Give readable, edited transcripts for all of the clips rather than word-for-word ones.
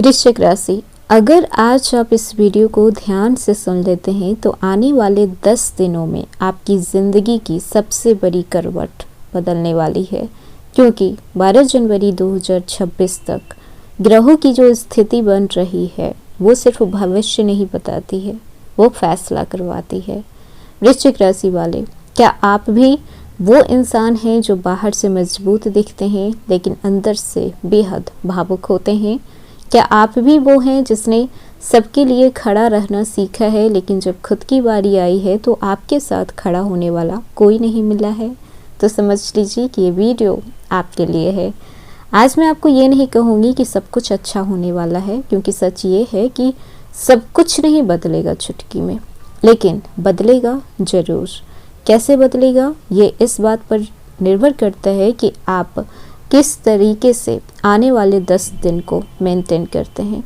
वृश्चिक राशि, अगर आज आप इस वीडियो को ध्यान से सुन लेते हैं तो आने वाले 10 दिनों में आपकी ज़िंदगी की सबसे बड़ी करवट बदलने वाली है, क्योंकि 12 जनवरी 2026 तक ग्रहों की जो स्थिति बन रही है वो सिर्फ भविष्य नहीं बताती है, वो फैसला करवाती है। वृश्चिक राशि वाले, क्या आप भी वो इंसान हैं जो बाहर से मजबूत दिखते हैं लेकिन अंदर से बेहद भावुक होते हैं? क्या आप भी वो हैं जिसने सबके लिए खड़ा रहना सीखा है, लेकिन जब खुद की बारी आई है तो आपके साथ खड़ा होने वाला कोई नहीं मिला है? तो समझ लीजिए कि ये वीडियो आपके लिए है। आज मैं आपको ये नहीं कहूँगी कि सब कुछ अच्छा होने वाला है, क्योंकि सच ये है कि सब कुछ नहीं बदलेगा चुटकी में, लेकिन बदलेगा ज़रूर। कैसे बदलेगा ये इस बात पर निर्भर करता है कि आप किस तरीके से आने वाले 10 दिन को मेंटेन करते हैं।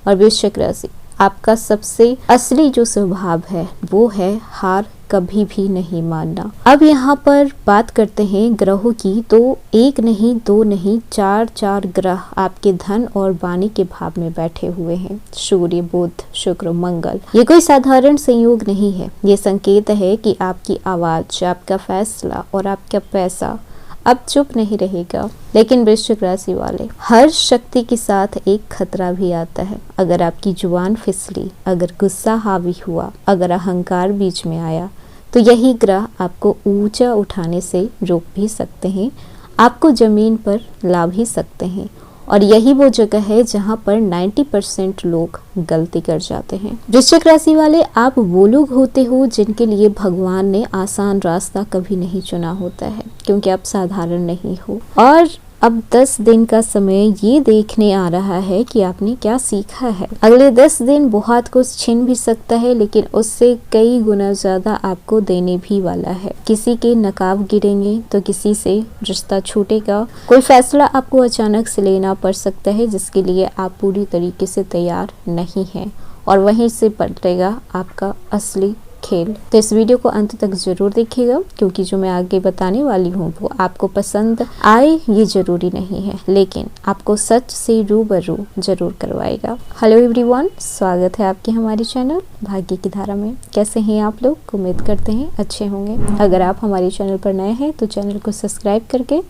और वृश्चिक राशि, आपका सबसे असली जो स्वभाव है वो है हार कभी भी नहीं मानना। अब यहाँ पर बात करते हैं ग्रहों की, तो एक नहीं, दो नहीं, चार ग्रह आपके धन और वाणी के भाव में बैठे हुए हैं। सूर्य, बुध, शुक्र, मंगल। ये कोई साधारण संयोग नहीं है, ये संकेत है कि आपकी आवाज, आपका फैसला और आपका पैसा अब चुप नहीं रहेगा। लेकिन वृश्चिक राशि वाले, हर शक्ति के साथ एक खतरा भी आता है। अगर आपकी जुबान फिसली, अगर गुस्सा हावी हुआ, अगर अहंकार बीच में आया, तो यही ग्रह आपको ऊंचा उठाने से रोक भी सकते हैं, आपको जमीन पर ला भी सकते हैं। और यही वो जगह है जहां पर 90% लोग गलती कर जाते हैं। वृश्चिक राशि वाले, आप वो लोग होते हो जिनके लिए भगवान ने आसान रास्ता कभी नहीं चुना होता है, क्योंकि आप साधारण नहीं हो। और अब 10 दिन का समय ये देखने आ रहा है कि आपने क्या सीखा है। अगले 10 दिन बहुत कुछ छिन भी सकता है, लेकिन उससे कई गुना ज्यादा आपको देने भी वाला है। किसी के नकाब गिरेंगे तो किसी से रिश्ता छूटेगा। कोई फैसला आपको अचानक से लेना पड़ सकता है जिसके लिए आप पूरी तरीके से तैयार नहीं हैं, और वहीं से पलटेगा आपका असली खेल। तो इस वीडियो को अंत तक जरूर देखिएगा, क्योंकि जो मैं आगे बताने वाली हूँ वो आपको पसंद आए ये जरूरी नहीं है, लेकिन आपको सच से रूबरू जरूर करवाएगा। हेलो एवरीवन, स्वागत है आपके हमारे चैनल भाग्य की धारा में। कैसे हैं आप लोग? उम्मीद करते हैं अच्छे होंगे। अगर आप हमारे चैनल पर नए हैं तो चैनल को सब्सक्राइब करके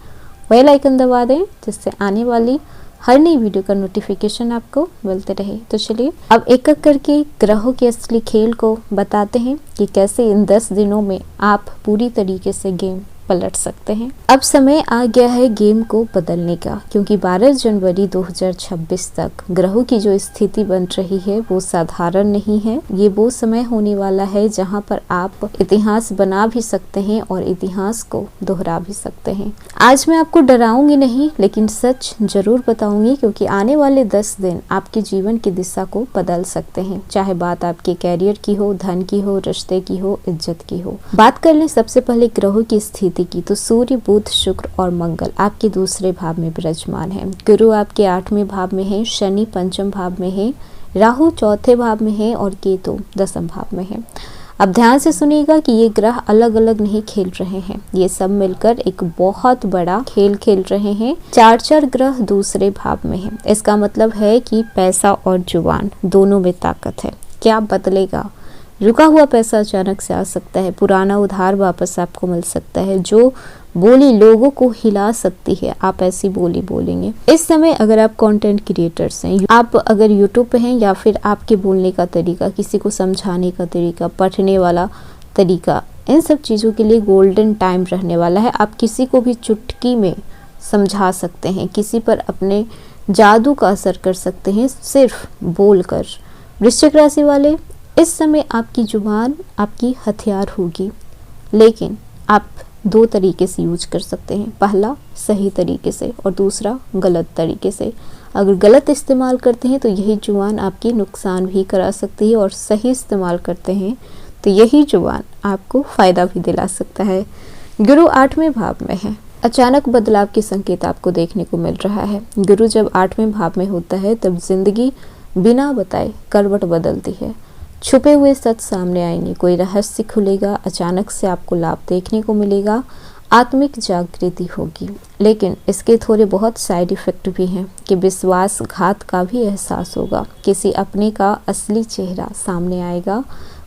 बेल आइकन दबा दें, जिससे आने वाली हर नई वीडियो का नोटिफिकेशन आपको मिलते रहे। तो चलिए अब एक एक करके ग्रहों के असली खेल को बताते हैं कि कैसे इन 10 दिनों में आप पूरी तरीके से गेम पलट सकते हैं। अब समय आ गया है गेम को बदलने का, क्योंकि 12 जनवरी 2026 तक ग्रहों की जो स्थिति बन रही है वो साधारण नहीं है। ये वो समय होने वाला है जहां पर आप इतिहास बना भी सकते हैं और इतिहास को दोहरा भी सकते हैं। आज मैं आपको डराऊंगी नहीं, लेकिन सच जरूर बताऊंगी, क्योंकि आने वाले 10 दिन आपके जीवन की दिशा को बदल सकते हैं। चाहे बात आपके कैरियर की हो, धन की हो, रिश्ते की हो, इज्जत की हो। बात कर लें सबसे पहले ग्रहों की स्थिति की, तो सूर्य, बुध, शुक्र और मंगल आपके दूसरे भाव में विराजमान है। गुरु आपके 8वें भाव में है, शनि 5वें भाव में है, राहु 4थे भाव में है और केतु 10वें भाव में है। अब ध्यान से सुनिएगा कि ये ग्रह अलग अलग नहीं खेल रहे हैं, ये सब मिलकर एक बहुत बड़ा खेल खेल रहे हैं। 4 ग्रह दूसरे भाव में है। इसका मतलब है कि पैसा और जुबान दोनों में ताकत है। क्या बदलेगा? रुका हुआ पैसा अचानक से आ सकता है, पुराना उधार वापस आपको मिल सकता है, जो बोली लोगों को हिला सकती है आप ऐसी बोली बोलेंगे। इस समय अगर आप कंटेंट क्रिएटर्स हैं, आप अगर यूट्यूब पे हैं, या फिर आपके बोलने का तरीका, किसी को समझाने का तरीका, पढ़ने वाला तरीका, इन सब चीज़ों के लिए गोल्डन टाइम रहने वाला है। आप किसी को भी चुटकी में समझा सकते हैं, किसी पर अपने जादू का असर कर सकते हैं सिर्फ बोलकर। वृश्चिक राशि वाले, इस समय आपकी जुबान आपकी हथियार होगी, लेकिन आप 2 तरीके से यूज कर सकते हैं। पहला सही तरीके से और दूसरा गलत तरीके से। अगर गलत इस्तेमाल करते हैं तो यही जुबान आपकी नुकसान भी करा सकती है, और सही इस्तेमाल करते हैं तो यही जुबान आपको फ़ायदा भी दिला सकता है। गुरु 8वें भाव में है। अचानक बदलाव के संकेत आपको देखने को मिल रहा है। गुरु जब 8वें भाव में होता है तब जिंदगी बिना बताए करवट बदलती है। छुपे हुए सच सामने आएंगे, कोई रहस्य खुलेगा, अचानक से आपको लाभ देखने को मिलेगा। आत्मिक जागृति होगी। लेकिन इसके थोड़े बहुत साइड इफ़ेक्ट भी हैं कि विश्वासघात का भी एहसास होगा, किसी अपने का असली चेहरा सामने आएगा,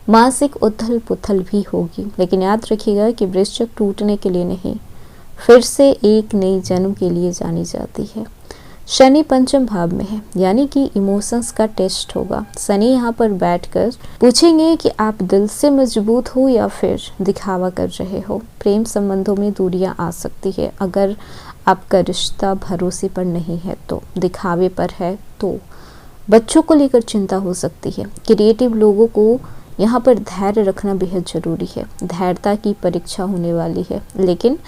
मानसिक उथल पुथल भी होगी। लेकिन याद रखिएगा कि वृश्चिक टूटने के लिए नहीं, फिर से एक नई जन्म के लिए जानी जाती है। शनि पंचम भाव में है, यानी कि इमोशंस का टेस्ट होगा। शनि यहाँ पर बैठकर पूछेंगे कि आप दिल से मजबूत हो या फिर दिखावा कर रहे हो। प्रेम संबंधों में दूरियां आ सकती है। अगर आपका रिश्ता भरोसे पर नहीं है तो, दिखावे पर है तो, बच्चों को लेकर चिंता हो सकती है। क्रिएटिव लोगों को यहाँ पर धैर्य रखना बेहद ज़रूरी है। धैर्यता की परीक्षा होने वाली है। लेकिन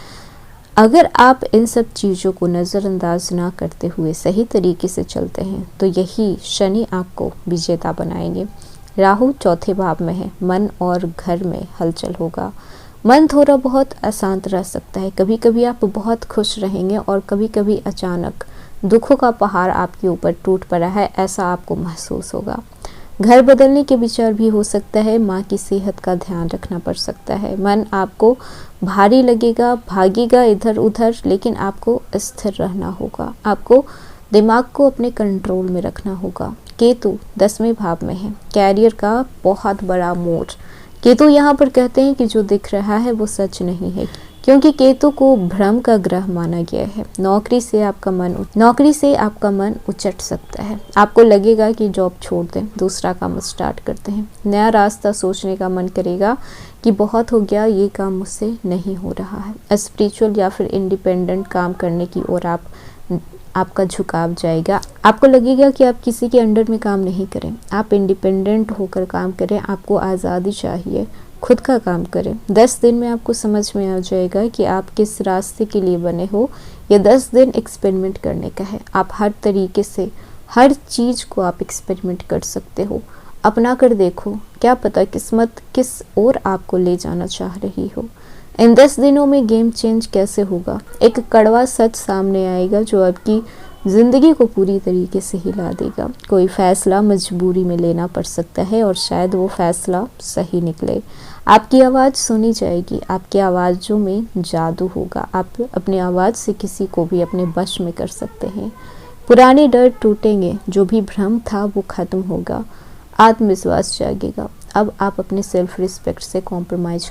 अगर आप इन सब चीज़ों को नज़रअंदाज ना करते हुए सही तरीके से चलते हैं तो यही शनि आपको विजेता बनाएंगे। राहु चौथे भाव में है, मन और घर में हलचल होगा। मन थोड़ा बहुत अशांत रह सकता है। कभी कभी आप बहुत खुश रहेंगे और कभी कभी अचानक दुखों का पहाड़ आपके ऊपर टूट पड़ा है, ऐसा आपको महसूस होगा। घर बदलने के विचार भी हो सकता है। माँ की सेहत का ध्यान रखना पड़ सकता है। मन आपको भारी लगेगा, भागेगा इधर उधर, लेकिन आपको स्थिर रहना होगा। आपको दिमाग को अपने कंट्रोल में रखना होगा। केतु 10वें भाव में है, कैरियर का बहुत बड़ा मोड़। केतु यहाँ पर कहते हैं कि जो दिख रहा है वो सच नहीं है, क्योंकि केतु को भ्रम का ग्रह माना गया है। नौकरी से आपका मन उचट सकता है। आपको लगेगा कि जॉब छोड़ दें, दूसरा काम स्टार्ट करते हैं। नया रास्ता सोचने का मन करेगा कि बहुत हो गया, ये काम मुझसे नहीं हो रहा है। स्पिरिचुअल या फिर इंडिपेंडेंट काम करने की ओर आपका झुकाव जाएगा। आपको लगेगा कि आप किसी के अंडर में काम नहीं करें, आप इंडिपेंडेंट होकर काम करें। आपको आज़ादी चाहिए, खुद का काम करें। 10 दिन में आपको समझ में आ जाएगा कि आप किस रास्ते के लिए बने हो। ये 10 दिन एक्सपेरिमेंट करने का है। आप हर तरीके से हर चीज़ को आप एक्सपेरिमेंट कर सकते हो, अपना कर देखो, क्या पता किस्मत किस ओर आपको ले जाना चाह रही हो। इन 10 दिनों में गेम चेंज कैसे होगा, एक कड़वा सच सामने आएगा जो आपकी ज़िंदगी को पूरी तरीके से हिला देगा। कोई फैसला मजबूरी में लेना पड़ सकता है और शायद वो फैसला सही निकले। आपकी आवाज़ सुनी जाएगी, आपकी आवाज़ों में जादू होगा। आप अपनी आवाज़ से किसी को भी अपने वश में कर सकते हैं। पुराने डर टूटेंगे, जो भी भ्रम था वो खत्म होगा, आत्मविश्वास जागेगा। अब आप अपने सेल्फ रिस्पेक्ट से कॉम्प्रोमाइज़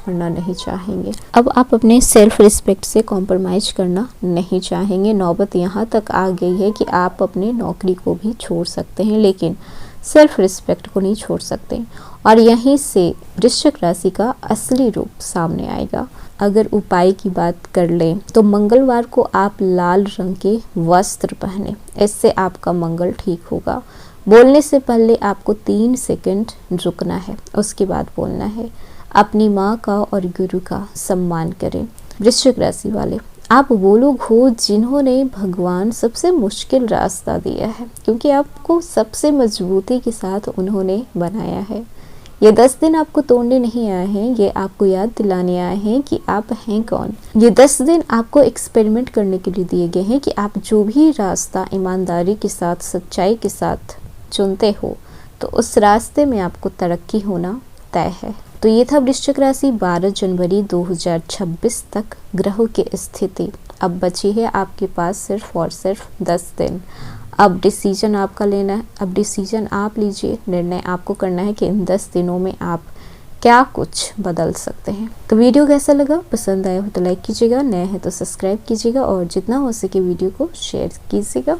करना नहीं चाहेंगे। नौबत यहाँ तक आ गई है कि आप अपने नौकरी को भी छोड़ सकते हैं, लेकिन सेल्फ रिस्पेक्ट को नहीं छोड़ सकते। और यहीं से वृश्चिक राशि का असली रूप सामने आएगा। अगर उपाय की बात कर लें तो मंगलवार को आप लाल रंग के वस्त्र पहने, इससे आपका मंगल ठीक होगा। बोलने से पहले आपको 3 सेकंड रुकना है, उसके बाद बोलना है। अपनी माँ का और गुरु का सम्मान करें। वृश्चिक राशि वाले, आप वो लोग हो जिन्होंने भगवान सबसे मुश्किल रास्ता दिया है, क्योंकि आपको सबसे मजबूती के साथ उन्होंने बनाया है। ये 10 दिन आपको तोड़ने नहीं आए हैं, ये आपको याद दिलाने आए हैं कि आप हैं कौन। ये 10 दिन आपको एक्सपेरिमेंट करने के लिए दिए गए हैं कि आप जो भी रास्ता ईमानदारी के साथ, सच्चाई के साथ चुनते हो तो उस रास्ते में आपको तरक्की होना तय है। तो ये था वृश्चिक राशि 12 जनवरी 2026 तक ग्रहों की स्थिति। अब बची है आपके पास सिर्फ और सिर्फ 10 दिन। अब डिसीजन आपका लेना है, अब डिसीजन आप लीजिए। निर्णय आपको करना है कि इन 10 दिनों में आप क्या कुछ बदल सकते हैं। तो वीडियो कैसा लगा, पसंद आया हो तो लाइक कीजिएगा, नए हैं तो सब्सक्राइब कीजिएगा और जितना हो सके वीडियो को शेयर कीजिएगा।